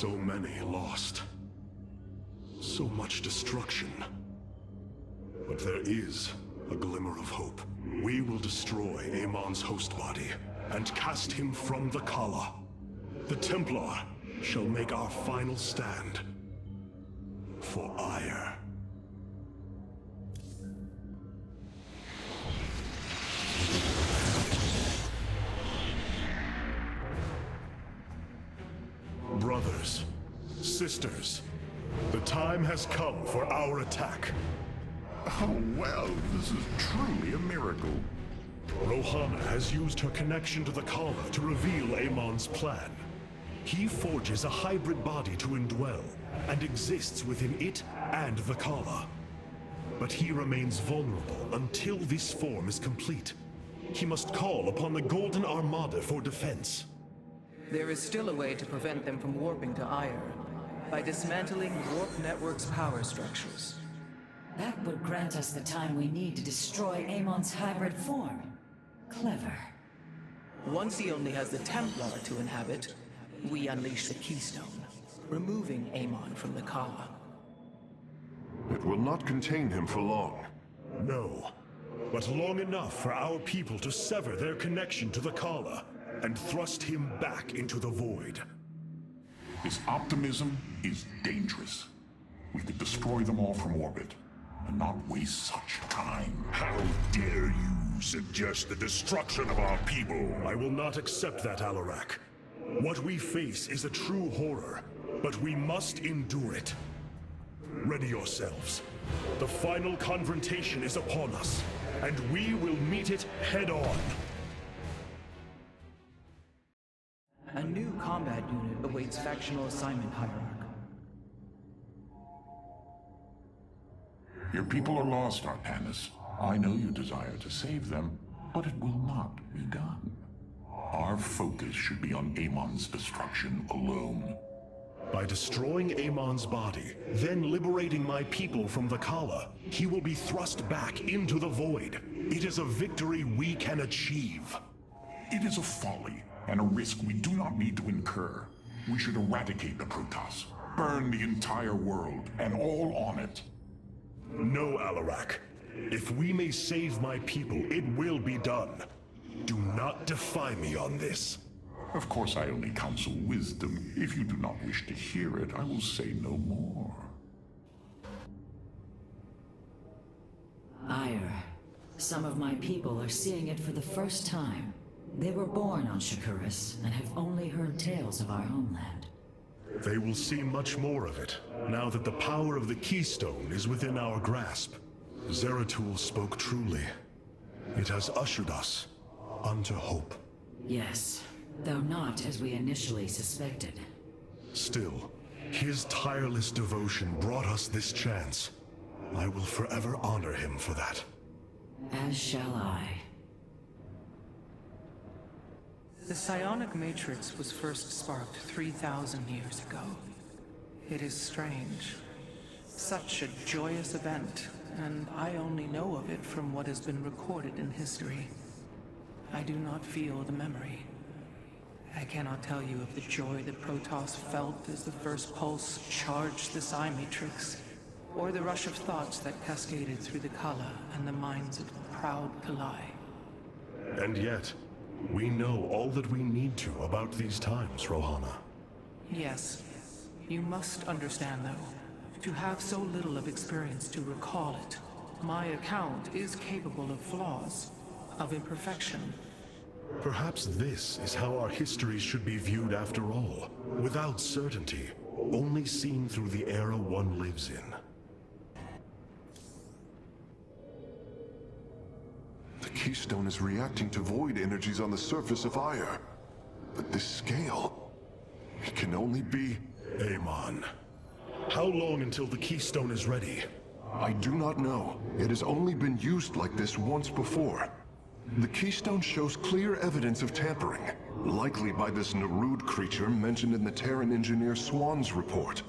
So many lost. So much destruction. But there is a glimmer of hope. We will destroy Amon's host body and cast him from the Kala. The Templar shall make our final stand for ire. Brothers, sisters, the time has come for our attack. Oh well, this is truly a miracle. Rohana has used her connection to the Kala to reveal Amon's plan. He forges a hybrid body to indwell, and exists within it and the Kala. But he remains vulnerable until this form is complete. He must call upon the Golden Armada for defense. There is still a way to prevent them from warping to Ire, by dismantling Warp Network's power structures. That would grant us the time we need to destroy Amon's hybrid form. Clever. Once he only has the Templar to inhabit, we unleash the Keystone, removing Amon from the Kala. It will not contain him for long. No, but long enough for our people to sever their connection to the Kala and thrust him back into the void. This optimism is dangerous. We could destroy them all from orbit, and not waste such time. How dare you suggest the destruction of our people? I will not accept that, Alarak. What we face is a true horror, but we must endure it. Ready yourselves. The final confrontation is upon us, and we will meet it head-on. A new combat unit awaits factional assignment hierarch. Your people are lost, Artanis. I know you desire to save them, but it will not be done. Our focus should be on Amon's destruction alone. By destroying Amon's body, then liberating my people from the Kala, he will be thrust back into the void. It is a victory we can achieve. It is a folly, and a risk we do not need to incur. We should eradicate the Protoss, burn the entire world, and all on it. No, Alarak. If we may save my people, it will be done. Do not defy me on this. Of course, I only counsel wisdom. If you do not wish to hear it, I will say no more. Ire. Some of my people are seeing it for the first time. They were born on Shakuras and have only heard tales of our homeland. They will see much more of it, now that the power of the Keystone is within our grasp. Zeratul spoke truly. It has ushered us unto hope. Yes, though not as we initially suspected. Still, his tireless devotion brought us this chance. I will forever honor him for that. As shall I. The psionic matrix was first sparked 3,000 years ago. It is strange. Such a joyous event, and I only know of it from what has been recorded in history. I do not feel the memory. I cannot tell you of the joy that Protoss felt as the first pulse charged the psi matrix, or the rush of thoughts that cascaded through the Kala and the minds of the proud Kalai. And yet, we know all that we need to about these times, Rohana. Yes. You must understand, though, to have so little of experience to recall it, my account is capable of flaws, of imperfection. Perhaps this is how our histories should be viewed after all, without certainty, only seen through the era one lives in. The Keystone is reacting to void energies on the surface of Ire. But this scale... it can only be... Amon. How long until the Keystone is ready? I do not know. It has only been used like this once before. The Keystone shows clear evidence of tampering, likely by this Narud creature mentioned in the Terran engineer Swan's report.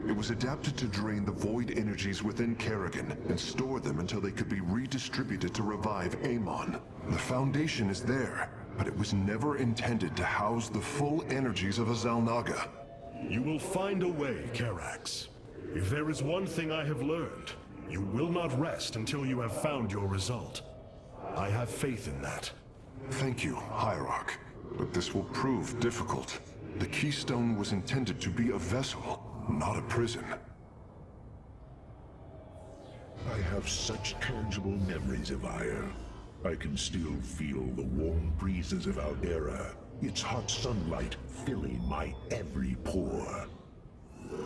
It was adapted to drain the void energies within Kerrigan and store them until they could be redistributed to revive Amon. The foundation is there, but it was never intended to house the full energies of a xel'naga. You will find a way, Karax. If there is one thing I have learned, you will not rest until you have found your result. I have faith in that. Thank you, Hierarch. But this will prove difficult. The Keystone was intended to be a vessel, not a prison. I have such tangible memories of Ire. I can still feel the warm breezes of Aldera, its hot sunlight filling my every pore.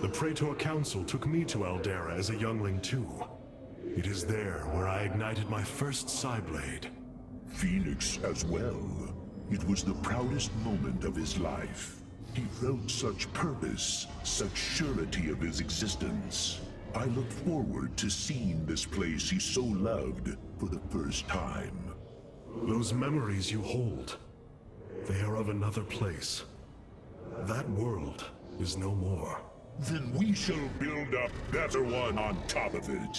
The Praetor Council took me to Aldera as a youngling too. It is there where I ignited my first Psyblade. Phoenix as well. It was the proudest moment of his life. He felt such purpose, such surety of his existence. I look forward to seeing this place he so loved for the first time. Those memories you hold, they are of another place. That world is no more. Then we shall build a better one on top of it.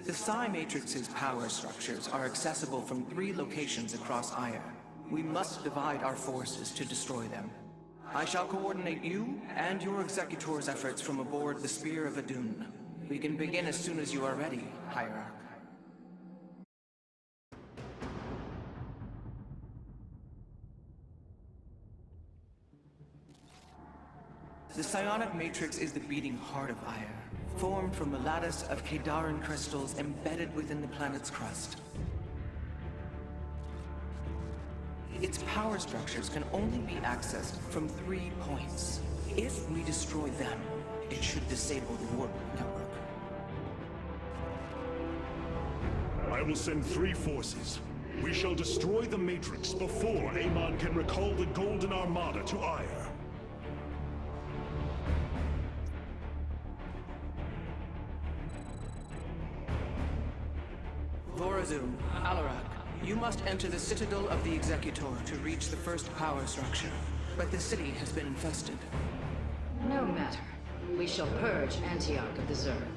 The Psi Matrix's power structures are accessible from 3 locations across Ire. We must divide our forces to destroy them. I shall coordinate you and your Executor's efforts from aboard the Spear of Adun. We can begin as soon as you are ready, Hierarch. The psionic matrix is the beating heart of Ire, formed from a lattice of tal'darim crystals embedded within the planet's crust. Its power structures can only be accessed from 3 points. If we destroy them, it should disable the warp network. I will send 3 forces. We shall destroy the Matrix before Amon can recall the Golden Armada to Ire. Vorazun, Alarak, you must enter the Citadel of the Executor to reach the first power structure. But the city has been infested. No matter. We shall purge Antioch of the Zerg.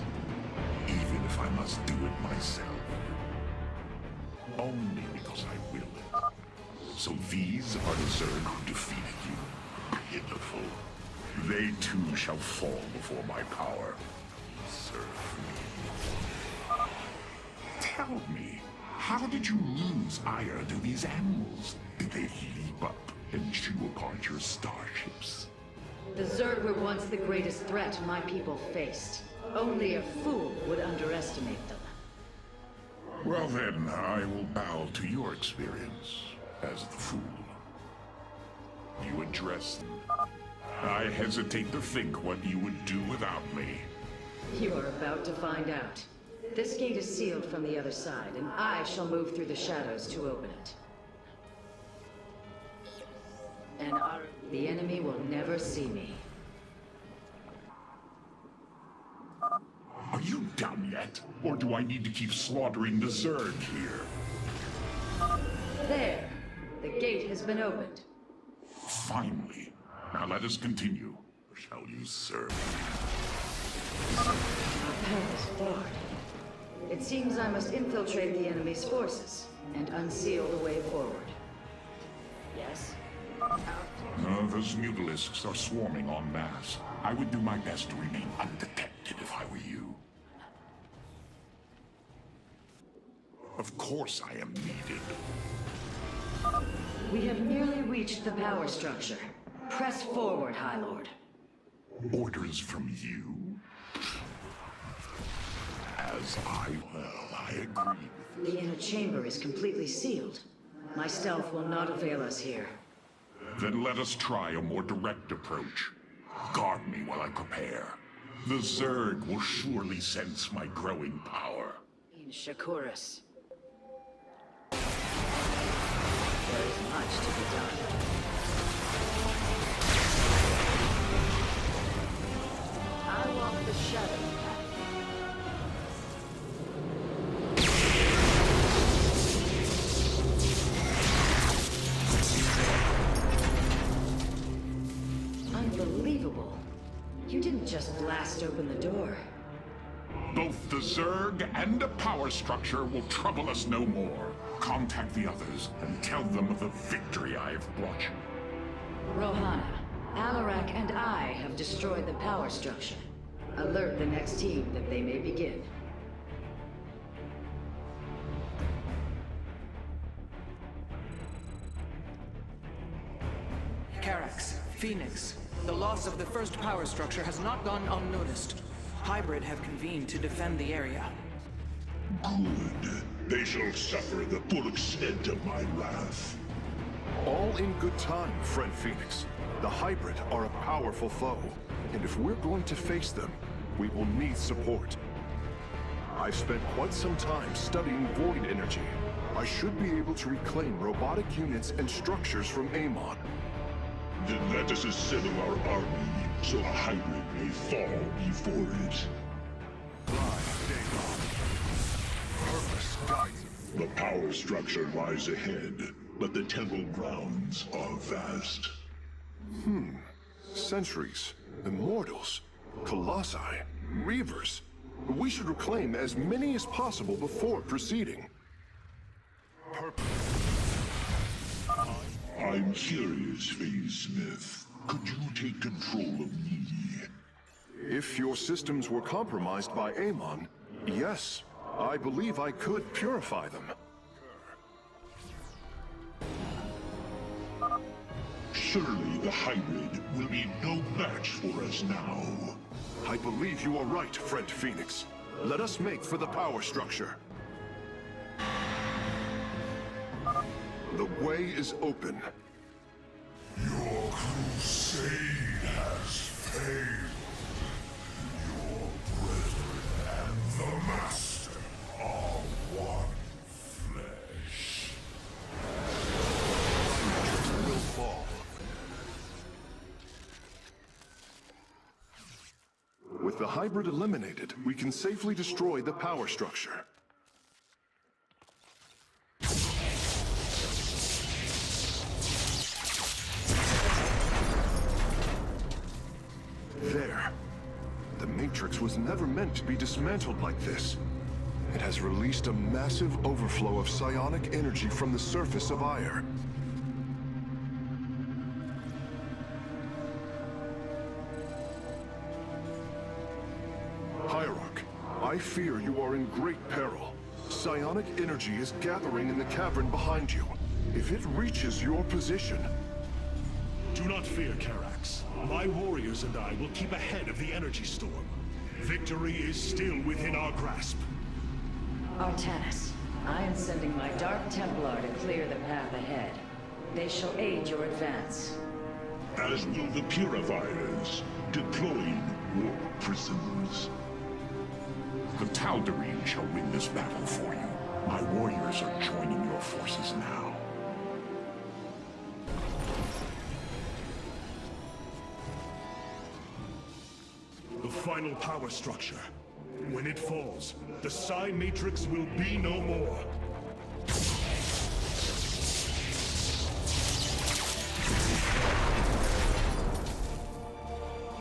Even if I must do it myself. Only because I will. So these are the Zerg who defeated you. Pitiful. They too shall fall before my power. Serve me. Tell me, how did you lose Ire to these animals? Did they leap up and chew apart your starships? The Zerg were once the greatest threat my people faced. Only a fool would underestimate them. Well then, I will bow to your experience as the fool. You address them. I hesitate to think what you would do without me. You are about to find out. This gate is sealed from the other side, and I shall move through the shadows to open it. And the enemy will never see me. Are you done yet? Or do I need to keep slaughtering the Zerg here? There! The gate has been opened. Finally. Now let us continue. Or shall you serve Our path is barred. It seems I must infiltrate the enemy's forces and unseal the way forward. Yes? Those mutalisks are swarming en masse. I would do my best to remain undetected if I were you. Of course I am needed. We have nearly reached the power structure. Press forward, High Lord. Orders from you? As I agree. The inner chamber is completely sealed. My stealth will not avail us here. Then let us try a more direct approach. Guard me while I prepare. The Zerg will surely sense my growing power. In Shakuris. There is much to be done. I walk the shadow path. Unbelievable. You didn't just blast open the door. Both the Zerg and a power structure will trouble us no more. Contact the others and tell them of the victory I have brought you. Rohana, Alarak and I have destroyed the power structure. Alert the next team that they may begin. Karax, Phoenix, the loss of the first power structure has not gone unnoticed. Hybrid have convened to defend the area. Good. They shall suffer the full extent of my wrath. All in good time, friend Phoenix. The Hybrid are a powerful foe, and if we're going to face them, we will need support. I've spent quite some time studying void energy. I should be able to reclaim robotic units and structures from Amon. Then let us assemble our army, so a Hybrid may fall before it. Purpose guides. The power structure lies ahead, but the temple grounds are vast. Sentries, Immortals, Colossi, Reavers. We should reclaim as many as possible before proceeding. I'm curious, Phase Smith. Could you take control of me? If your systems were compromised by Amon, yes, I believe I could purify them. Surely the Hybrid will be no match for us now. I believe you are right, friend Phoenix. Let us make for the power structure. The way is open. Your crusade has failed. Your brethren and the Master are one flesh. Matrix will fall. With the Hybrid eliminated, we can safely destroy the power structure. There. The Matrix was never meant to be dismantled like this. It has released a massive overflow of psionic energy from the surface of Ire. Hierarch, I fear you are in great peril. Psionic energy is gathering in the cavern behind you. If it reaches your position... Do not fear, Karax. My warriors and I will keep ahead of the energy storm. Victory is still within our grasp. Artanis, I am sending my Dark Templar to clear the path ahead. They shall aid your advance. As will the Purifiers, deploying warp prisons. The tal'darim shall win this battle for you. My warriors are joining your forces now. The final power structure. When it falls, the Psi Matrix will be no more.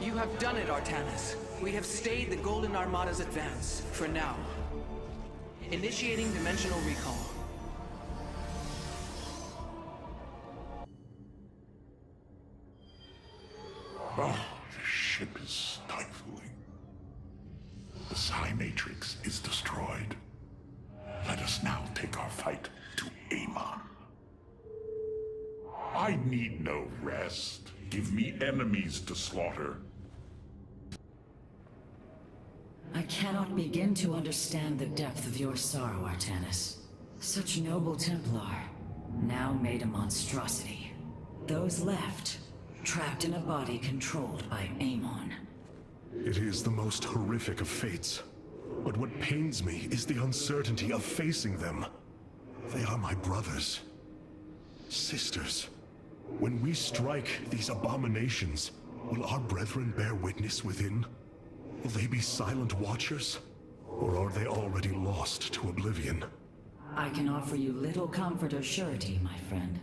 You have done it, Artanis. We have stayed the Golden Armada's advance, for now. Initiating dimensional recall. Oh, the ship is stifling. The Psi Matrix is destroyed. Let us now take our fight to Amon. I need no rest. Give me enemies to slaughter. I cannot begin to understand the depth of your sorrow, Artanis. Such noble Templar, now made a monstrosity. Those left, trapped in a body controlled by Amon. It is the most horrific of fates. But what pains me is the uncertainty of facing them. They are my brothers. Sisters. When we strike these abominations, will our brethren bear witness within? Will they be silent watchers? Or are they already lost to oblivion? I can offer you little comfort or surety, my friend.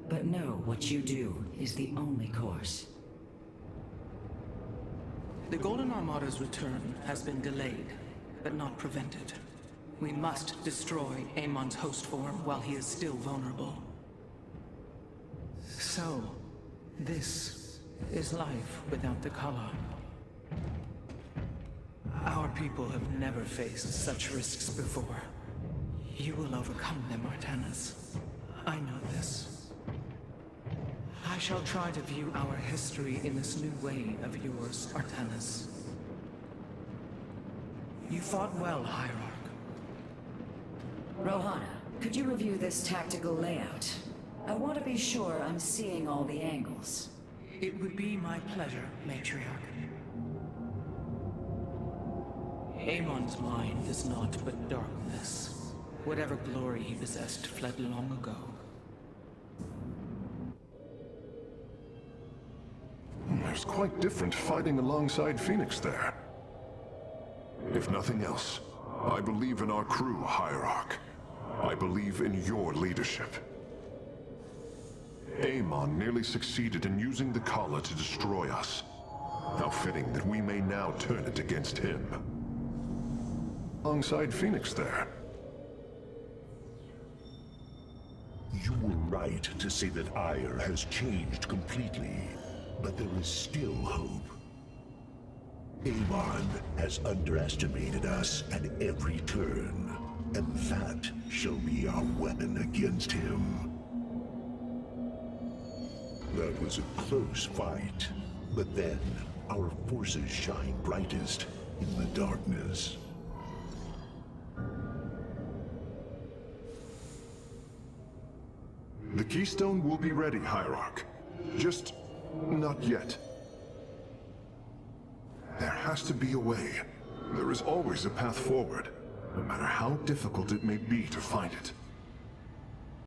But know what you do is the only course. The Golden Armada's return has been delayed. but not prevented. We must destroy Amon's host form while he is still vulnerable. So, this is life without the color. Our people have never faced such risks before. You will overcome them, Artanis. I know this. I shall try to view our history in this new way of yours, Artanis. You fought well, Hierarch. Rohana, could you review this tactical layout? I want to be sure I'm seeing all the angles. It would be my pleasure, Matriarch. Amon's mind is naught but darkness. Whatever glory he possessed fled long ago. It's quite different fighting alongside Phoenix there. If nothing else, I believe in our crew, Hierarch. I believe in your leadership. Amon nearly succeeded in using the Khala to destroy us. How fitting that we may now turn it against him. Alongside Phoenix there. You were right to say that Ire has changed completely, but there is still hope. Amon has underestimated us at every turn, and that shall be our weapon against him. That was a close fight, but then our forces shine brightest in the darkness. The Keystone will be ready, Hierarch. Just not yet. There has to be a way. There is always a path forward, no matter how difficult it may be to find it.